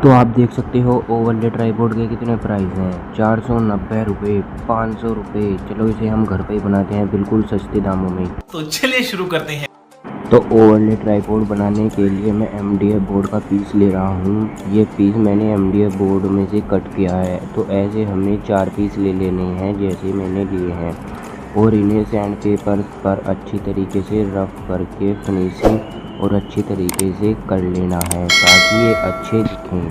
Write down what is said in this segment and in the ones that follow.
तो आप देख सकते हो ओवरले ट्राईपोड के कितने प्राइस हैं। 490 रुपये, 500 रुपये। चलो इसे हम घर पे ही बनाते हैं बिल्कुल सस्ते दामों में। तो चलिए शुरू करते हैं। तो ओवरले ट्राईपोड बनाने के लिए मैं MDF बोर्ड का पीस ले रहा हूँ। ये पीस मैंने MDF बोर्ड में से कट किया है। तो ऐसे हमें 4 पीस ले लेने हैं जैसे मैंने लिए हैं, और इन्हें सैंड पेपर पर अच्छी तरीके से रफ करके फिनिशिंग और अच्छी तरीके से कर लेना है ताकि ये अच्छे दिखें।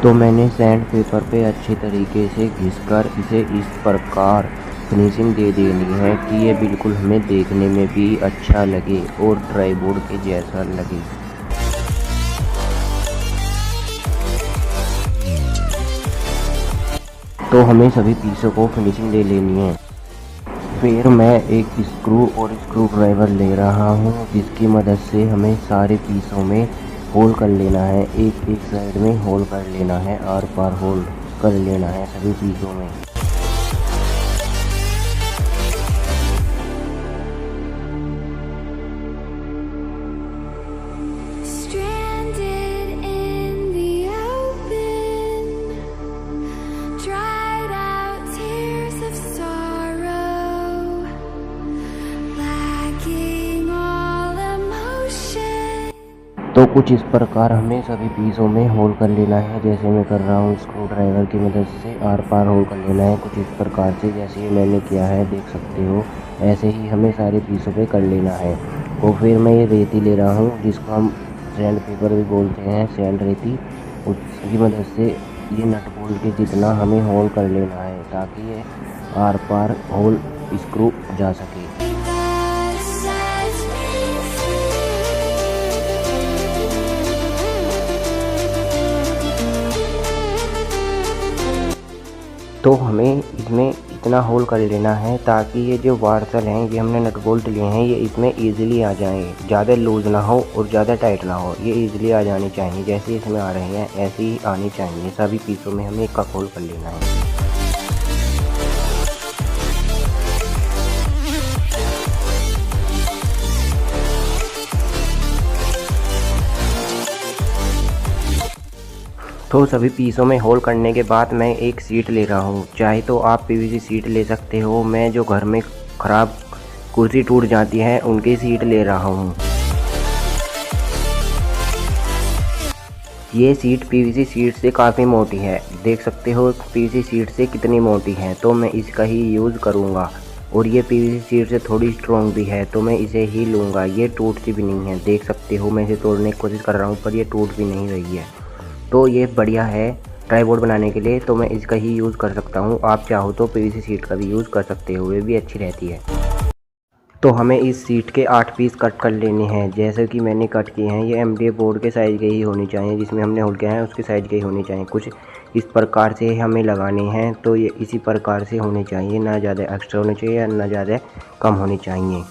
तो मैंने सैंड पेपर पे अच्छे तरीके से घिसकर इसे इस प्रकार फिनिशिंग दे देनी है कि ये बिल्कुल हमें देखने में भी अच्छा लगे और ट्राईपोड के जैसा लगे। तो हमें सभी पीसों को फिनिशिंग दे लेनी है। फिर मैं एक स्क्रू और स्क्रू ड्राइवर ले रहा हूँ जिसकी मदद से हमें सारे पीसों में होल कर लेना है। एक एक साइड में होल कर लेना है, आर पार होल कर लेना है सभी पीसों में। Stranded in the open, dried out tears of sorrow, lacking all emotion. तो कुछ इस प्रकार हमें सभी पीसों में होल कर लेना है जैसे मैं कर रहा हूँ। स्क्रू ड्राइवर की मदद से आर पार होल कर लेना है कुछ इस प्रकार से जैसे ही मैंने किया है, देख सकते हो। ऐसे ही हमें सारे पीसों पे कर लेना है। और फिर मैं ये रेती ले रहा हूँ जिसको हम सैंड पेपर भी बोलते हैं, सैंड रेती। उसकी मदद से ये नट बोल्ट के जितना हमें होल कर लेना है ताकि ये आर पार होल स्क्रू जा सके। That sets me free. तो हमें इसमें इतना होल कर लेना है ताकि ये जो वार्सल हैं, ये हमने नट बोल्ट लिए हैं, ये इसमें ईजिली आ जाएं। ज़्यादा लूज ना हो और ज़्यादा टाइट ना हो, ये ईजिली आ जानी चाहिए। जैसे इसमें आ रहे हैं ऐसे ही आनी चाहिए। सभी पीसों में हमें एक होल कर लेना है। तो सभी पीसों में होल करने के बाद मैं एक सीट ले रहा हूँ। चाहे तो आप PVC सीट ले सकते हो। मैं जो घर में ख़राब कुर्सी टूट जाती है उनकी सीट ले रहा हूँ। ये सीट PVC सीट से काफ़ी मोटी है, देख सकते हो PVC सीट से कितनी मोटी है। तो मैं इसका ही यूज़ करूँगा। और ये PVC सीट से थोड़ी स्ट्रॉन्ग भी है तो मैं इसे ही लूँगा। ये टूटती भी नहीं है, देख सकते हो। मैं इसे तोड़ने की कोशिश कर रहा हूँ पर ये टूट भी नहीं रही है। तो ये बढ़िया है ट्राईपोड बनाने के लिए, तो मैं इसका ही यूज़ कर सकता हूँ। आप चाहो तो PVC सीट का भी यूज़ कर सकते हो, वे भी अच्छी रहती है। तो हमें इस सीट के 8 पीस कट कर लेने हैं जैसे कि मैंने कट किए हैं। ये MDF बोर्ड के साइज़ के ही होनी चाहिए, जिसमें हमने होल किया है उसके साइज़ के ही होने चाहिए। कुछ इस प्रकार से हमें लगाने हैं, तो ये इसी प्रकार से होने चाहिए, ना ज़्यादा एक्स्ट्रा होने चाहिए ना ज़्यादा कम होनी चाहिए।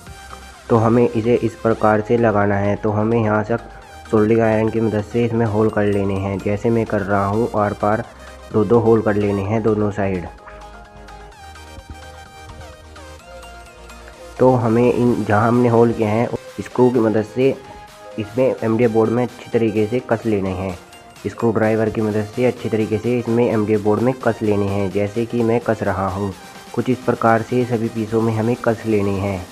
तो हमें इसे इस प्रकार से लगाना है। तो हमें यहाँ से सोल्डिंग आयरन की मदद से इसमें होल कर लेने हैं जैसे मैं कर रहा हूँ। आर पार दो होल कर लेने हैं दोनों साइड। तो हमें इन जहाँ हमने होल किए हैं स्क्रू की मदद से इसमें MDF बोर्ड में अच्छी तरीके से कस लेने हैं। स्क्रू ड्राइवर की मदद से अच्छी तरीके से इसमें MDF बोर्ड में कस लेने हैं जैसे कि मैं कस रहा हूँ। कुछ इस प्रकार से सभी पीसों में हमें कस लेने हैं।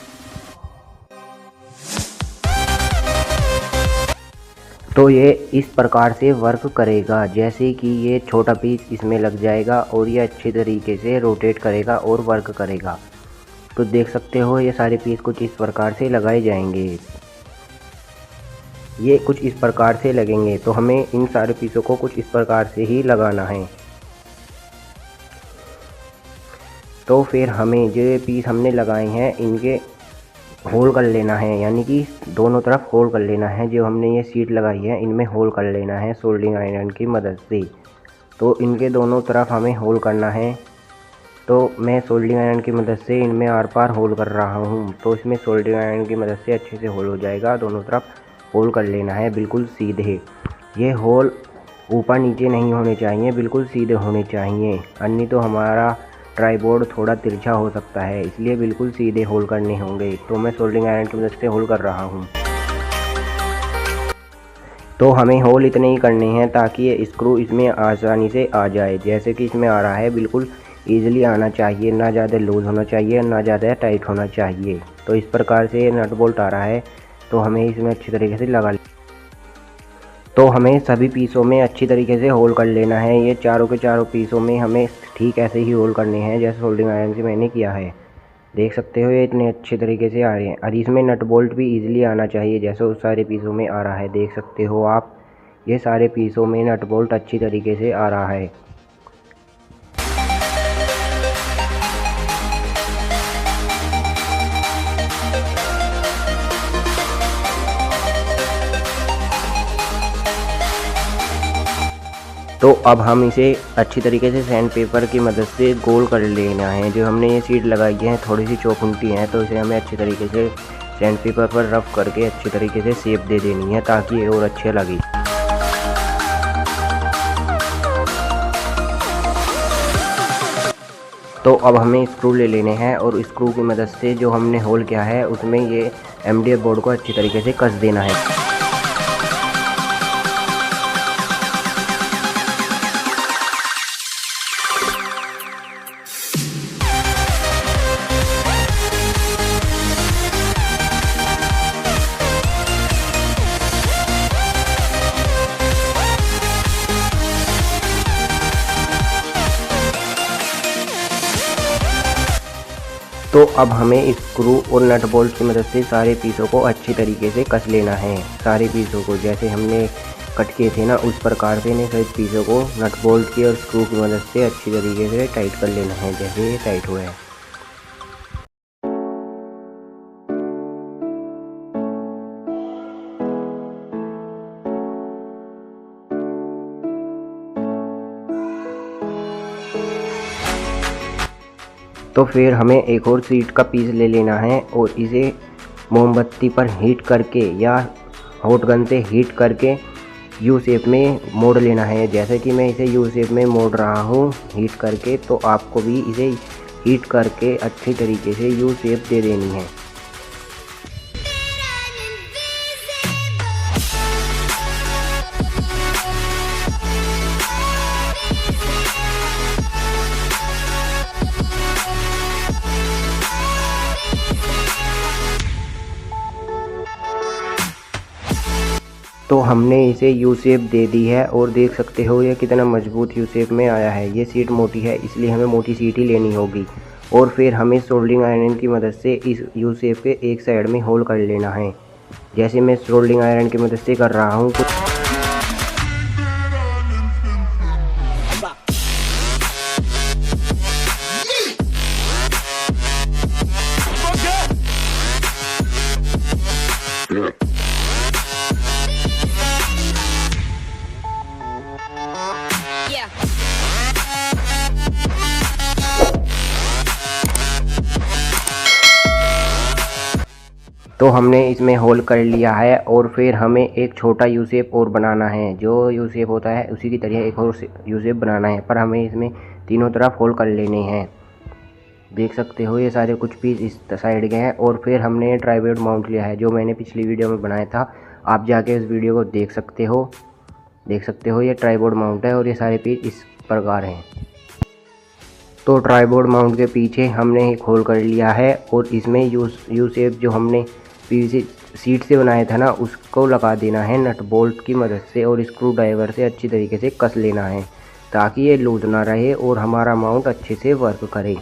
तो ये इस प्रकार से वर्क करेगा जैसे कि ये छोटा पीस इसमें लग जाएगा और ये अच्छे तरीके से रोटेट करेगा और वर्क करेगा। तो देख सकते हो ये सारे पीस कुछ इस प्रकार से लगाए जाएंगे। ये कुछ इस प्रकार से लगेंगे। तो हमें इन सारे पीसों को कुछ इस प्रकार से ही लगाना है। तो फिर हमें जो ये पीस हमने लगाए हैं इनके होल कर लेना है, यानी कि दोनों तरफ होल कर लेना है। जो हमने ये सीट लगाई है इनमें होल कर लेना है सोल्डिंग आयरन की मदद से। तो इनके दोनों तरफ हमें होल करना है। तो मैं सोल्डिंग आयरन की मदद से इनमें आर पार होल कर रहा हूँ। तो इसमें सोल्डिंग आयरन की मदद से अच्छे से होल हो जाएगा, दोनों तरफ होल कर लेना है बिल्कुल सीधे। ये होल ऊपर नीचे नहीं होने चाहिए, बिल्कुल सीधे होने चाहिए, अन्य तो हमारा ट्राइपॉड थोड़ा तिरछा हो सकता है, इसलिए बिल्कुल सीधे होल करने होंगे। तो मैं सोल्डरिंग आयरन की मदद से होल कर रहा हूँ। तो हमें होल इतने ही करने हैं ताकि ये स्क्रू इसमें आसानी से आ जाए। जैसे कि इसमें आ रहा है, बिल्कुल ईजिली आना चाहिए, ना ज़्यादा लूज़ होना चाहिए ना ज़्यादा टाइट होना चाहिए। तो इस प्रकार से ये नट बोल्ट आ रहा है, तो हमें इसमें अच्छी तरीके से लगा तो हमें सभी पीसों में अच्छी तरीके से होल कर लेना है। ये चारों के चारों पीसों में हमें ठीक ऐसे ही होल करने हैं जैसे सोल्डरिंग आयरन से मैंने किया है। देख सकते हो ये इतने अच्छे तरीके से आ रहे हैं, और इसमें नट बोल्ट भी इजीली आना चाहिए जैसे उस सारे पीसों में आ रहा है। देख सकते हो आप, ये सारे पीसों में नट बोल्ट अच्छी तरीके से आ रहा है। तो अब हम इसे अच्छी तरीके से सैंड पेपर की मदद से गोल कर लेना है। जो हमने ये सीट लगाई है थोड़ी सी चौखुंटी है, तो इसे हमें अच्छी तरीके से सैंड पेपर पर रफ करके अच्छी तरीके से शेप दे देनी है ताकि ये और अच्छे लगे। तो अब हमें स्क्रू ले लेने हैं और स्क्रू की मदद से जो हमने होल किया है उसमें ये MDF बोर्ड को अच्छी तरीके से कस देना है। तो अब हमें स्क्रू और नट बोल्ट की मदद से सारे पीसों को अच्छी तरीके से कस लेना है। सारे पीसों को जैसे हमने कट किए थे ना, उस प्रकार से इन्हें सभी पीसों को नट बोल्ट की और स्क्रू की मदद से अच्छी तरीके से टाइट कर लेना है जैसे ये टाइट हुआ है। तो फिर हमें एक और सीट का पीस ले लेना है और इसे मोमबत्ती पर हीट करके या हॉट गन से हीट करके यू शेप में मोड़ लेना है। जैसे कि मैं इसे यू शेप में मोड़ रहा हूँ हीट करके, तो आपको भी इसे हीट करके अच्छी तरीके से यू शेप दे देनी है। तो हमने इसे यू शेप दे दी है और देख सकते हो ये कितना मजबूत यू शेप में आया है। ये सीट मोटी है इसलिए हमें मोटी सीट ही लेनी होगी और फिर हमें सोल्डरिंग आयरन की मदद से इस यू शेप के एक साइड में होल कर लेना है जैसे मैं सोल्डरिंग आयरन की मदद से कर रहा हूँ। तो हमने इसमें होल कर लिया है और फिर हमें एक छोटा यू शेप और बनाना है। जो यू शेप होता है उसी की तरह एक और यू शेप बनाना है, पर हमें इसमें तीनों तरफ होल कर लेने हैं। देख सकते हो ये सारे कुछ पीस इस साइड के हैं और फिर हमने ट्राइपॉड माउंट लिया है जो मैंने पिछली वीडियो में बनाया था। आप जाके इस वीडियो को देख सकते हो। ये ट्राइपॉड माउंट है और ये सारे पीस इस प्रकार हैं। तो ट्राइपॉड माउंट के पीछे हमने एक होल कर लिया है और इसमें यू शेप जो हमने PVC सीट से बनाया था ना, उसको लगा देना है नट बोल्ट की मदद से और स्क्रू ड्राइवर से अच्छी तरीके से कस लेना है ताकि ये लूज ना रहे और हमारा माउंट अच्छे से वर्क करे।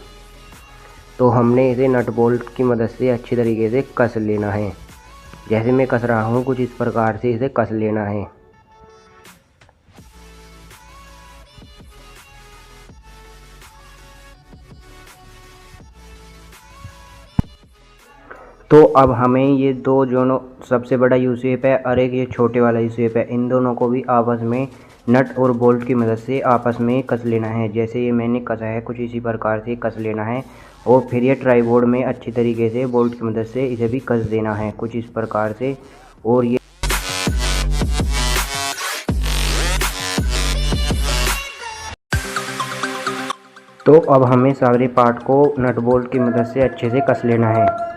तो हमने इसे नट बोल्ट की मदद से अच्छी तरीके से कस लेना है। जैसे मैं कस रहा हूँ कुछ इस प्रकार से इसे कस लेना है। तो अब हमें ये दो जो सबसे बड़ा यू शेप है और एक ये छोटे वाला यू शेप है, इन दोनों को भी आपस में नट और बोल्ट की मदद से आपस में कस लेना है। जैसे ये मैंने कसा है कुछ इसी प्रकार से कस लेना है और फिर ये ट्राइपॉड में अच्छी तरीके से बोल्ट की मदद से इसे भी कस देना है कुछ इस प्रकार से। और ये तो अब हमें सारे पार्ट को नट बोल्ट की मदद से अच्छे से कस लेना है।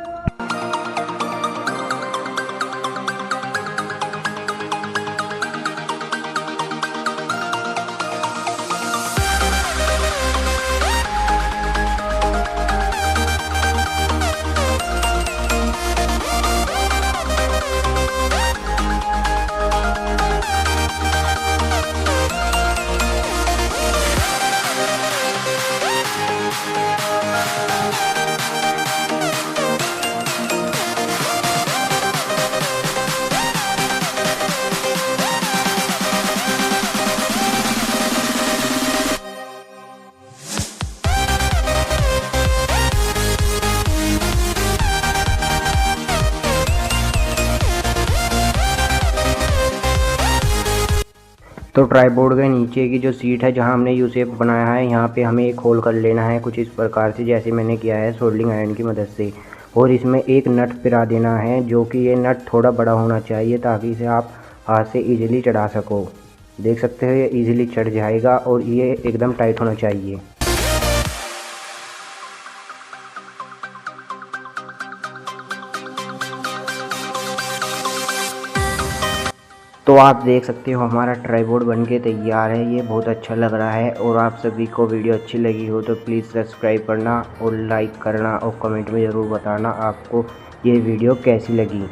तो ट्राइपॉड के नीचे की जो सीट है जहां हमने यू शेप बनाया है, यहाँ पे हमें एक होल कर लेना है कुछ इस प्रकार से, जैसे मैंने किया है सोल्डरिंग आयरन की मदद से। और इसमें एक नट पिरा देना है, जो कि ये नट थोड़ा बड़ा होना चाहिए ताकि इसे आप हाथ से इजीली चढ़ा सको। देख सकते हो ये इजीली चढ़ जाएगा और ये एकदम टाइट होना चाहिए। तो आप देख सकते हो हमारा ट्राइपॉड बनके तैयार है। ये बहुत अच्छा लग रहा है। और आप सभी को वीडियो अच्छी लगी हो तो प्लीज़ सब्सक्राइब करना और लाइक करना और कमेंट में ज़रूर बताना आपको ये वीडियो कैसी लगी।